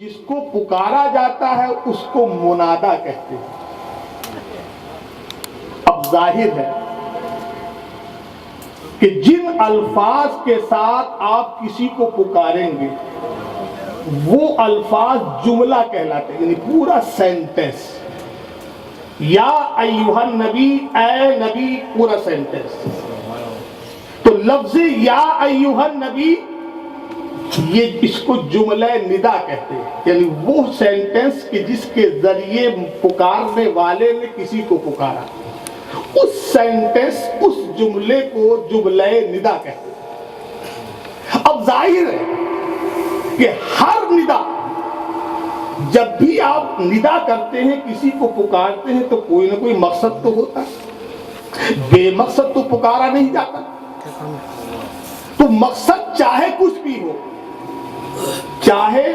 جس کو پکارا جاتا ہے اس کو منادا کہتے ہیں۔ اب ظاہر ہے کہ جن الفاظ کے ساتھ آپ کسی کو پکاریں گے وہ الفاظ جملہ کہلاتے ہیں، یعنی پورا سینٹنس۔ یا ایھا النبی، اے نبی، پورا سینٹنس۔ تو لفظ یا ایھا النبی یہ اس کو جملہ ندا کہتے ہیں، یعنی وہ سینٹنس کہ جس کے ذریعے پکارنے والے نے کسی کو پکارا، اس سینٹنس، اس جملے کو جملہ ندا کہتے ہیں۔ اب ظاہر ہے کہ ہر ندا، جب بھی آپ ندا کرتے ہیں، کسی کو پکارتے ہیں، تو کوئی نہ کوئی مقصد تو ہوتا ہے، بے مقصد تو پکارا نہیں جاتا۔ تو مقصد چاہے کچھ بھی ہو، چاہے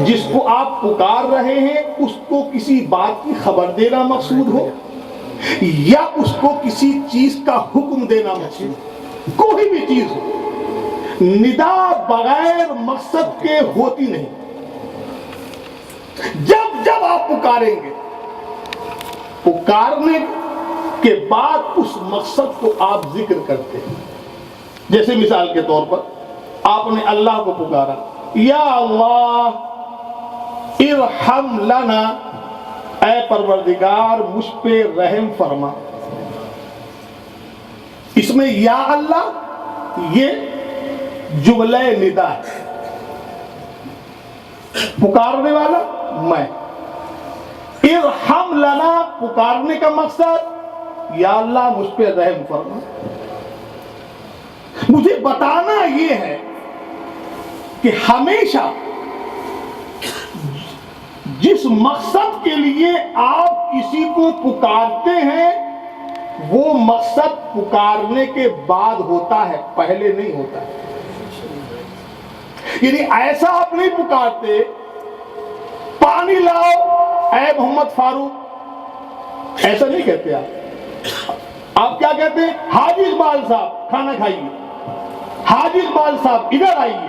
جس کو آپ پکار رہے ہیں اس کو کسی بات کی خبر دینا مقصود ہو، یا اس کو کسی چیز کا حکم دینا مقصود ہو، کوئی بھی چیز ہو، ندا بغیر مقصد کے ہوتی نہیں۔ جب جب آپ پکاریں گے، پکارنے کے بعد اس مقصد کو آپ ذکر کرتے ہیں۔ جیسے مثال کے طور پر آپ نے اللہ کو پکارا، یا اللہ ارحم لنا، اے پروردگار مجھ پہ رحم فرما۔ اس میں یا اللہ یہ جملہ ندا ہے، پکارنے والا میں، ارحم لنا پکارنے کا مقصد یا اللہ مجھ پہ رحم فرما۔ مجھے بتانا یہ ہے کہ ہمیشہ جس مقصد کے لیے آپ کسی کو پکارتے ہیں وہ مقصد پکارنے کے بعد ہوتا ہے، پہلے نہیں ہوتا ہے۔ یعنی ایسا آپ نہیں پکارتے پانی لاؤ اے محمد فاروق، ایسا نہیں کہتے آپ کیا کہتے ہیں؟ حاجی اقبال صاحب کھانا کھائیے، حاجی اقبال صاحب ادھر آئیے،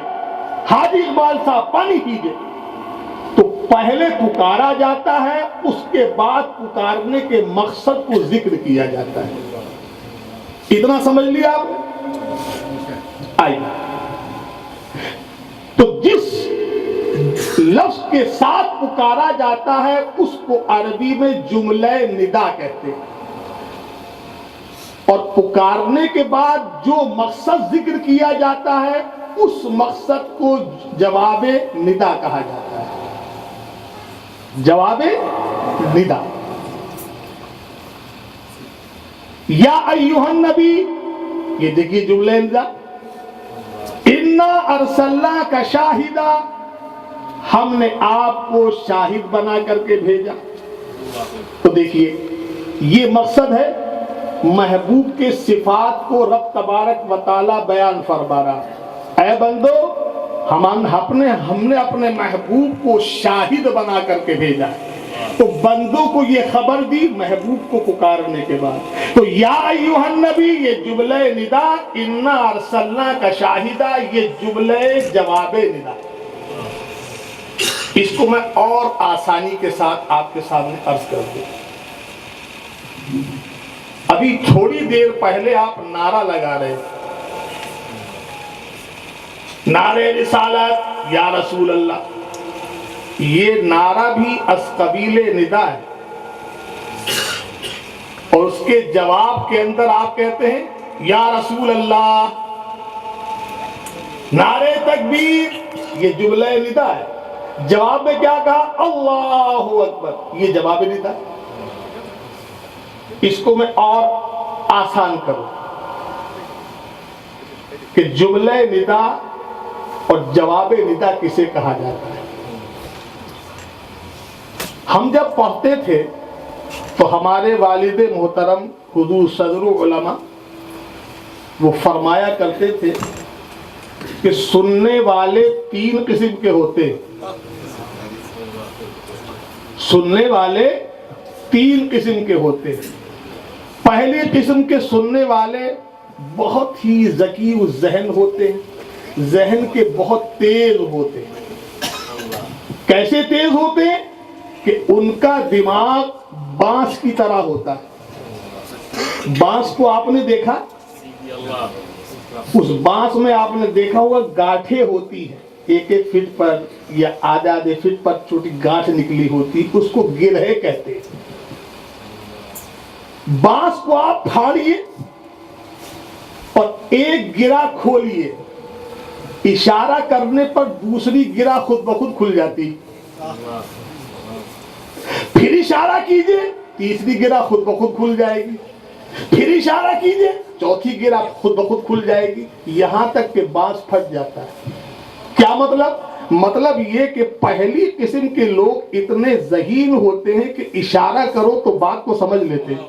حاجی اقبال صاحب پانی پیجیے۔ تو پہلے پکارا جاتا ہے، اس کے بعد پکارنے کے مقصد کو ذکر کیا جاتا ہے۔ اتنا سمجھ لیا آپ نے؟ آئیے، تو جس لفظ کے ساتھ پکارا جاتا ہے اس کو عربی میں جملہ ندا کہتے ہیں، اور پکارنے کے بعد جو مقصد ذکر کیا جاتا ہے اس مقصد کو جواب ندا کہا جاتا ہے۔ جواب ندا۔ یا ایھا النبی، یہ دیکھیے جملہ ندا، انا ارسلناک شاہدا، ہم نے آپ کو شاہد بنا کر کے بھیجا۔ تو دیکھیے یہ مقصد ہے، محبوب کے صفات کو رب تبارک و تعالی بیان فرما رہا ہے۔ اے بندو، ہم نے اپنے محبوب کو شاہد بنا کر کے بھیجا۔ تو بندوں کو یہ خبر دی محبوب کو پکارنے کے بعد۔ تو یا ایھا النبی یہ جملہ ندا، انا ارسلناک شاہدا یہ جملہ جواب ندا۔ اس کو میں اور آسانی کے ساتھ آپ کے سامنے عرض کر دوں۔ ابھی تھوڑی دیر پہلے آپ نعرہ لگا رہے، نعرہ رسالت یا رسول اللہ، یہ نعرہ بھی از قبیل ندا ہے، اور اس کے جواب کے اندر آپ کہتے ہیں یا رسول اللہ۔ نعرہ تکبیر یہ جملہ ندا ہے، جواب میں کیا کہا؟ اللہ اکبر، یہ جواب ندا ہے۔ اس کو میں اور آسان کروں کہ جملہ ندا اور جواب ندا کسے کہا جاتا ہے۔ ہم جب پڑھتے تھے تو ہمارے والد محترم حضور صدر علماء وہ فرمایا کرتے تھے کہ سننے والے تین قسم کے ہوتے ہیں، سننے والے تین قسم کے ہوتے ہیں۔ پہلی قسم کے سننے والے بہت ہی ذکی الذہن ہوتے ہیں، ذہن کے بہت تیز ہوتے ہیں۔ کیسے تیز ہوتے ہیں کہ ان کا دماغ بانس کی طرح ہوتا ہے. بانس کو آپ نے دیکھا, اس بانس میں آپ نے دیکھا ہوگا گاٹھیں ہوتی ہیں, ایک ایک فٹ پر یا آدھے آدھے فٹ پر چھوٹی گاٹھ نکلی ہوتی, اس کو گرہے کہتے ہیں. بانس کو آپ پھاڑیے اور ایک گرہ کھولیے, اشارہ کرنے پر دوسری گرہ خود بخود کھل جاتی. پھر اشارہ کیجئے, تیسری گرہ خود بخود کھل جائے گی. پھر اشارہ کیجئے, چوتھی گرہ خود بخود کھل جائے گی, یہاں تک کہ بانس پھٹ جاتا ہے. کیا مطلب؟ مطلب یہ کہ پہلی قسم کے لوگ اتنے ذہین ہوتے ہیں کہ اشارہ کرو تو بات کو سمجھ لیتے ہیں.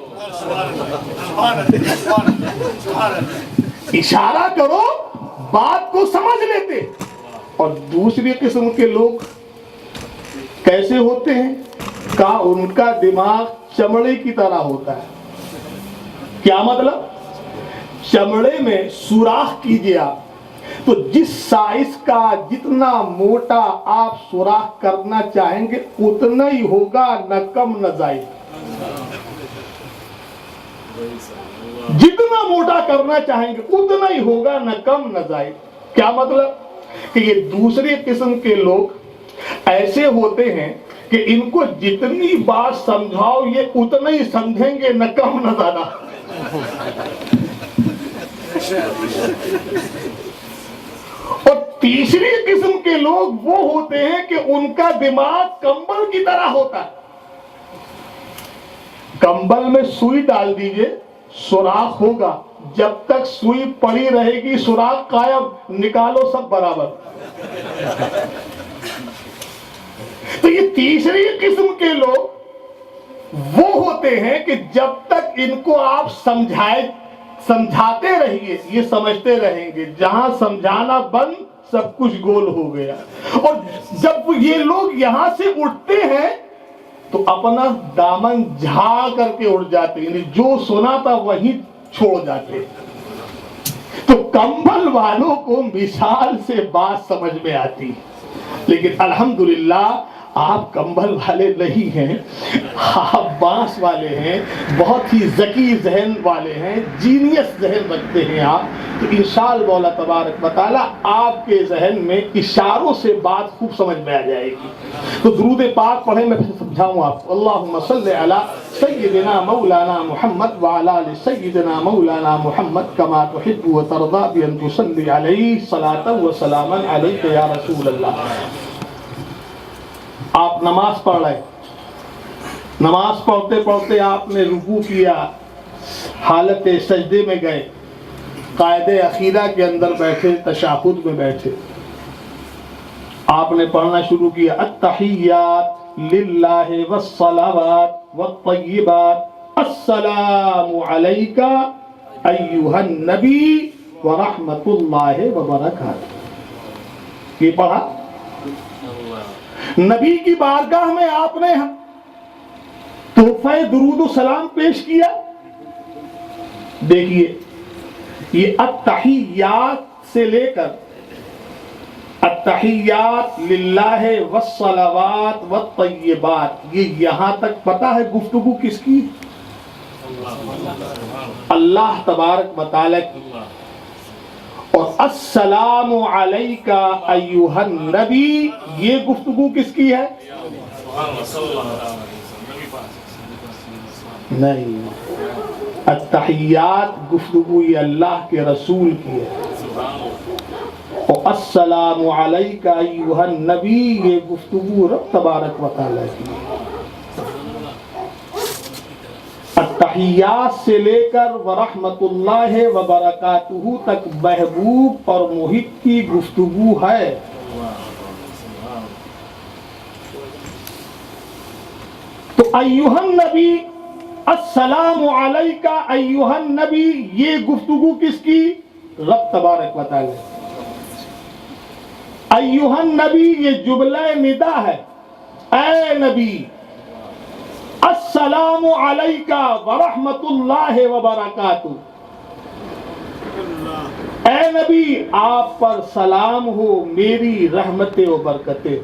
اشارہ کرو بات کو سمجھ لیتے. اور دوسری قسم کے لوگ کیسے ہوتے ہیں؟ ان کا دماغ چمڑے کی طرح ہوتا ہے. کیا مطلب؟ چمڑے میں سوراخ کیجئے آپ تو جس سائز کا جتنا موٹا آپ سوراخ کرنا چاہیں گے اتنا ہی ہوگا, نہ کم نہ زائد. جتنا موٹا کرنا چاہیں گے اتنا ہی ہوگا, نہ کم نہ زائد. کیا مطلب؟ کہ یہ دوسری قسم کے لوگ ایسے ہوتے ہیں کہ ان کو جتنی بات سمجھاؤ یہ اتنا ہی سمجھیں گے, نہ کم نہ زیادہ. اور تیسری قسم کے لوگ وہ ہوتے ہیں کہ ان کا دماغ کمبل کی طرح ہوتا ہے. کمبل میں سوئی ڈال دیجئے, سوراخ ہوگا, جب تک سوئی پڑی رہے گی سوراخ قائم, نکالو سب برابر. تو یہ تیسری قسم کے لوگ وہ ہوتے ہیں کہ جب تک ان کو آپ سمجھاتے رہیے یہ سمجھتے رہیں گے, جہاں سمجھانا بند سب کچھ گول ہو گیا. اور جب یہ لوگ یہاں سے اٹھتے ہیں تو اپنا دامن جھاڑ کر کے اٹھ جاتے, یعنی جو سنا تھا وہی چھوڑ جاتے. تو کمبل والوں کو مثال سے بات سمجھ میں آتی, لیکن الحمدللہ آپ کمبل والے نہیں ہیں, آپ بانس والے ہیں, بہت ہی ذکی ذہن والے ہیں, جینیس ذہن رکھتے ہیں آپ. تو انشاءاللہ مولا تبارک و تعالی آپ کے ذہن میں اشاروں سے بات خوب سمجھ میں آ جائے گی. تو درود پاک پڑھیں, میں پھر سمجھاؤں آپ کو. اللہم صلی علی سیدنا مولانا محمد وعلی آل سیدنا مولانا محمد کما تحب و ترضی بان تصلی علیہ صلاۃ و سلاما علیک یا رسول اللہ. آپ نماز پڑھ رہے, نماز پڑھتے پڑھتے آپ نے رکوع کیا, حالت سجدے میں گئے, قاعدہ اخیرہ کے اندر بیٹھے, تشہد میں بیٹھے, آپ نے پڑھنا شروع کیا التحیات للہ والصلوات والطیبات السلام علیک ایھا النبی ورحمۃ اللہ وبرکاتہ. یہ پڑھا. نبی کی بارگاہ میں آپ نے تحفہ درود و سلام پیش کیا. دیکھیے یہ التحیات سے لے کر التحیات للہ والصلوات والطیبات, یہ یہاں تک پتہ ہے گفتگو کس کی؟ اللہ تبارک و تعالی کی. اور السلام علیک ایھا النبی, یہ گفتگو کس کی ہے؟ نہیں, التحیات گفتگو یہ اللہ کے رسول کی ہے, اور السلام علیک ایھا النبی یہ گفتگو رب تبارک و تعالی کی ہے. التحیات سے لے کر ورحمۃ اللہ وبرکاتہ تک محبوب اور محب کی گفتگو ہے. تو ایھا النبی, السلام علیک ایھا النبی, یہ گفتگو کس کی؟ رب تبارک و تعالی. ایھا النبی یہ جملہ ندا ہے, اے نبی. السلام علیک ورحمۃ اللہ وبرکاتہ, اے نبی آپ پر سلام ہو, میری رحمتیں و برکتیں.